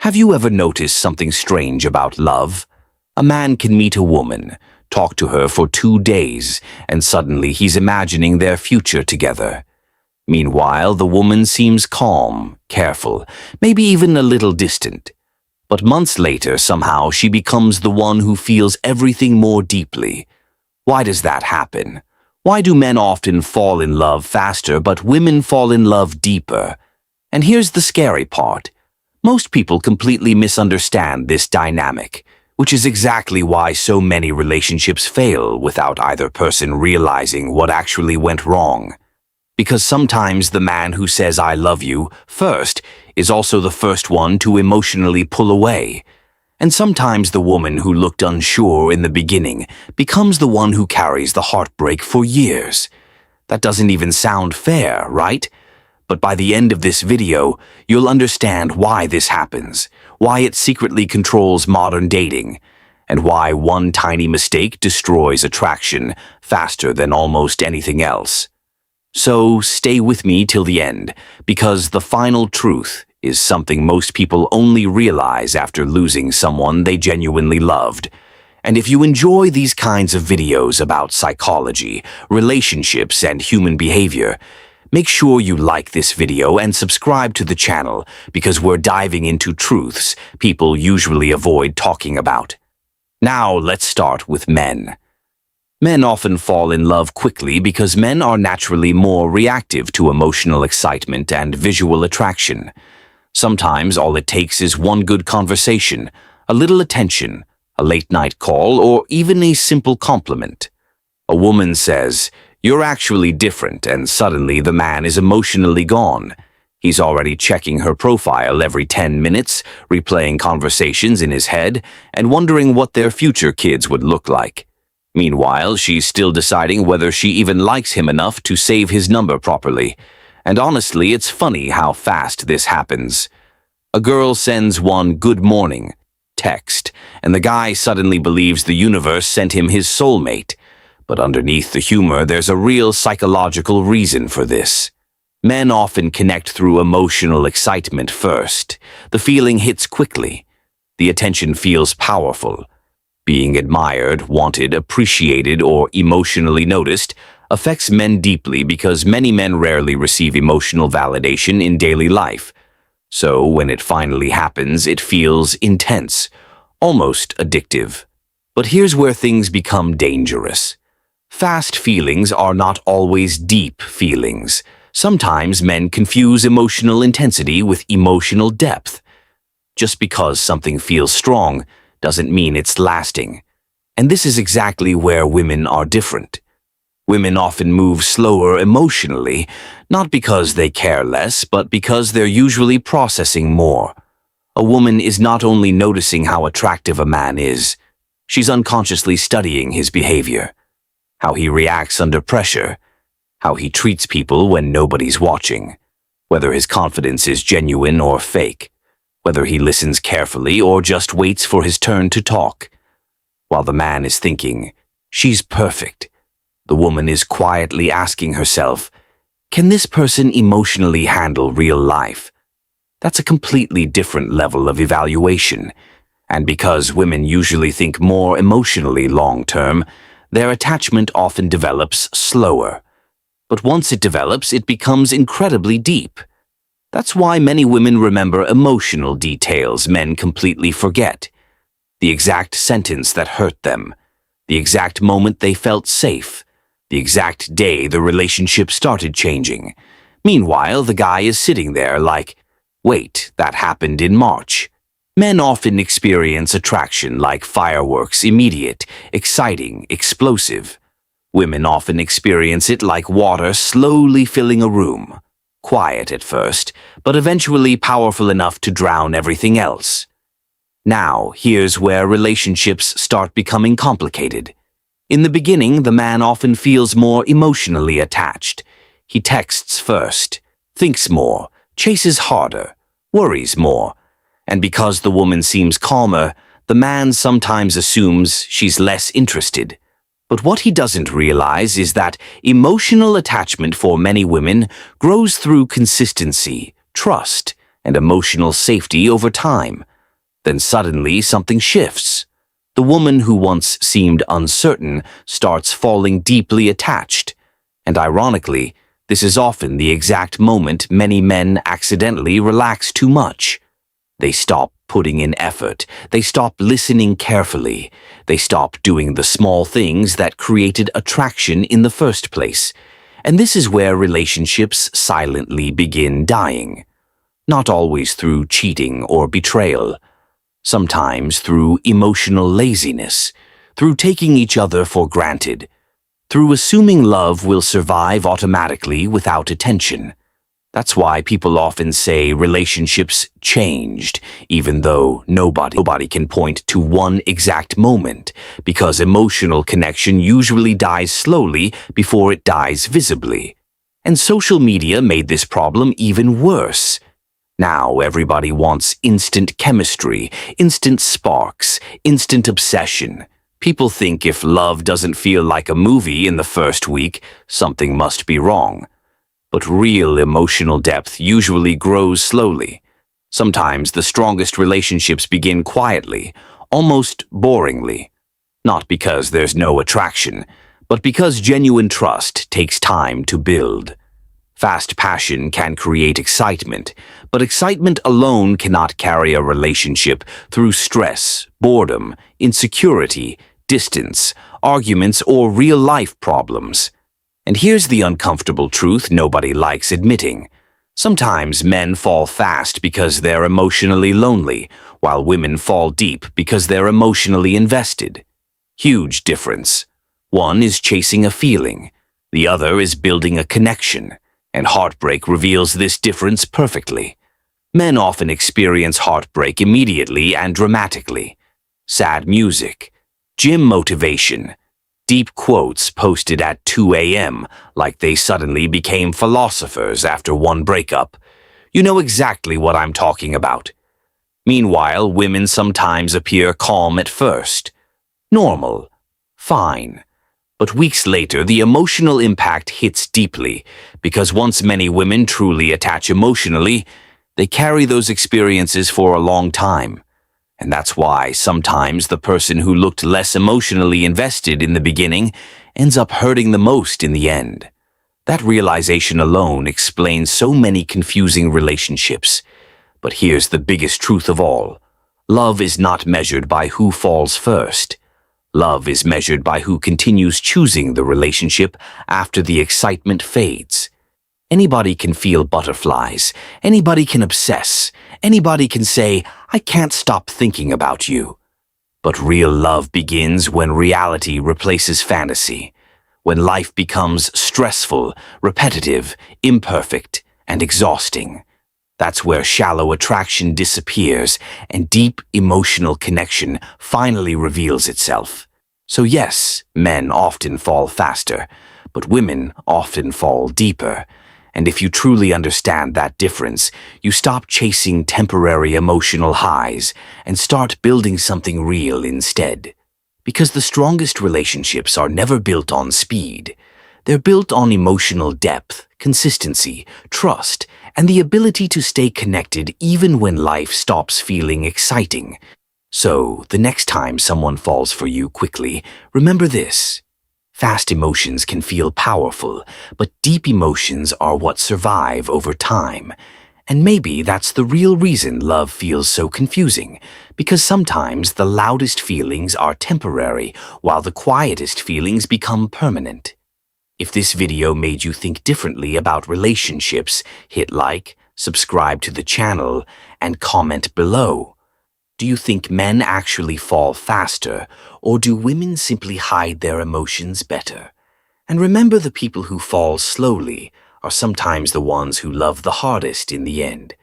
Have you ever noticed something strange about love? A man can meet a woman, talk to her for 2 days, and suddenly he's imagining their future together. Meanwhile, the woman seems calm, careful, maybe even a little distant. But months later, somehow, she becomes the one who feels everything more deeply. Why does that happen? Why do men often fall in love faster, but women fall in love deeper? And here's the scary part. Most people completely misunderstand this dynamic, which is exactly why so many relationships fail without either person realizing what actually went wrong. Because sometimes the man who says "I love you" first is also the first one to emotionally pull away. And sometimes the woman who looked unsure in the beginning becomes the one who carries the heartbreak for years. That doesn't even sound fair, right? But by the end of this video, you'll understand why this happens, why it secretly controls modern dating, and why one tiny mistake destroys attraction faster than almost anything else. So stay with me till the end, because the final truth is something most people only realize after losing someone they genuinely loved. And if you enjoy these kinds of videos about psychology, relationships, and human behavior, make sure you like this video and subscribe to the channel because we're diving into truths people usually avoid talking about. Now let's start with men. Men often fall in love quickly because men are naturally more reactive to emotional excitement and visual attraction. Sometimes all it takes is one good conversation, a little attention, a late-night call, or even a simple compliment. A woman says, "You're actually different," and suddenly the man is emotionally gone. He's already checking her profile every 10 minutes, replaying conversations in his head, and wondering what their future kids would look like. Meanwhile, she's still deciding whether she even likes him enough to save his number properly. And honestly, it's funny how fast this happens. A girl sends one "good morning" text, and the guy suddenly believes the universe sent him his soulmate. But underneath the humor, there's a real psychological reason for this. Men often connect through emotional excitement first. The feeling hits quickly. The attention feels powerful. Being admired, wanted, appreciated, or emotionally noticed affects men deeply because many men rarely receive emotional validation in daily life. So when it finally happens, it feels intense, almost addictive. But here's where things become dangerous. Fast feelings are not always deep feelings. Sometimes men confuse emotional intensity with emotional depth. Just because something feels strong doesn't mean it's lasting. And this is exactly where women are different. Women often move slower emotionally, not because they care less, but because they're usually processing more. A woman is not only noticing how attractive a man is, she's unconsciously studying his behavior. How he reacts under pressure, how he treats people when nobody's watching, whether his confidence is genuine or fake, whether he listens carefully or just waits for his turn to talk. While the man is thinking, "She's perfect," the woman is quietly asking herself, "Can this person emotionally handle real life?" That's a completely different level of evaluation. And because women usually think more emotionally long-term, their attachment often develops slower. But once it develops, it becomes incredibly deep. That's why many women remember emotional details men completely forget. The exact sentence that hurt them, the exact moment they felt safe, the exact day the relationship started changing. Meanwhile, the guy is sitting there like, "Wait, that happened in March." Men often experience attraction like fireworks, immediate, exciting, explosive. Women often experience it like water slowly filling a room. Quiet at first, but eventually powerful enough to drown everything else. Now, here's where relationships start becoming complicated. In the beginning, the man often feels more emotionally attached. He texts first, thinks more, chases harder, worries more. And because the woman seems calmer, the man sometimes assumes she's less interested. But what he doesn't realize is that emotional attachment for many women grows through consistency, trust, and emotional safety over time. Then suddenly something shifts. The woman who once seemed uncertain starts falling deeply attached. And ironically, this is often the exact moment many men accidentally relax too much. They stop putting in effort. They stop listening carefully. They stop doing the small things that created attraction in the first place. And this is where relationships silently begin dying. Not always through cheating or betrayal. Sometimes through emotional laziness, through taking each other for granted, through assuming love will survive automatically without attention. That's why people often say relationships changed, even though nobody can point to one exact moment, because emotional connection usually dies slowly before it dies visibly. And social media made this problem even worse. Now everybody wants instant chemistry, instant sparks, instant obsession. People think if love doesn't feel like a movie in the first week, something must be wrong. But real emotional depth usually grows slowly. Sometimes the strongest relationships begin quietly, almost boringly. Not because there's no attraction, but because genuine trust takes time to build. Fast passion can create excitement, but excitement alone cannot carry a relationship through stress, boredom, insecurity, distance, arguments, or real-life problems. And here's the uncomfortable truth nobody likes admitting. Sometimes men fall fast because they're emotionally lonely, while women fall deep because they're emotionally invested. Huge difference. One is chasing a feeling. The other is building a connection. And heartbreak reveals this difference perfectly. Men often experience heartbreak immediately and dramatically. Sad music, gym motivation, deep quotes posted at 2 a.m. like they suddenly became philosophers after one breakup. You know exactly what I'm talking about. Meanwhile, women sometimes appear calm at first. Normal. Fine. But weeks later, the emotional impact hits deeply, because once many women truly attach emotionally, they carry those experiences for a long time. And that's why sometimes the person who looked less emotionally invested in the beginning ends up hurting the most in the end. That realization alone explains so many confusing relationships. But here's the biggest truth of all. Love is not measured by who falls first. Love is measured by who continues choosing the relationship after the excitement fades. Anybody can feel butterflies. Anybody can obsess. Anybody can say, "I can't stop thinking about you." But real love begins when reality replaces fantasy, when life becomes stressful, repetitive, imperfect, and exhausting. That's where shallow attraction disappears and deep emotional connection finally reveals itself. So yes, men often fall faster, but women often fall deeper. And if you truly understand that difference, you stop chasing temporary emotional highs and start building something real instead. Because the strongest relationships are never built on speed. They're built on emotional depth, consistency, trust, and the ability to stay connected even when life stops feeling exciting. So, the next time someone falls for you quickly, remember this. Fast emotions can feel powerful, but deep emotions are what survive over time. And maybe that's the real reason love feels so confusing, because sometimes the loudest feelings are temporary, while the quietest feelings become permanent. If this video made you think differently about relationships, hit like, subscribe to the channel, and comment below. Do you think men actually fall faster, or do women simply hide their emotions better? And remember, the people who fall slowly are sometimes the ones who love the hardest in the end.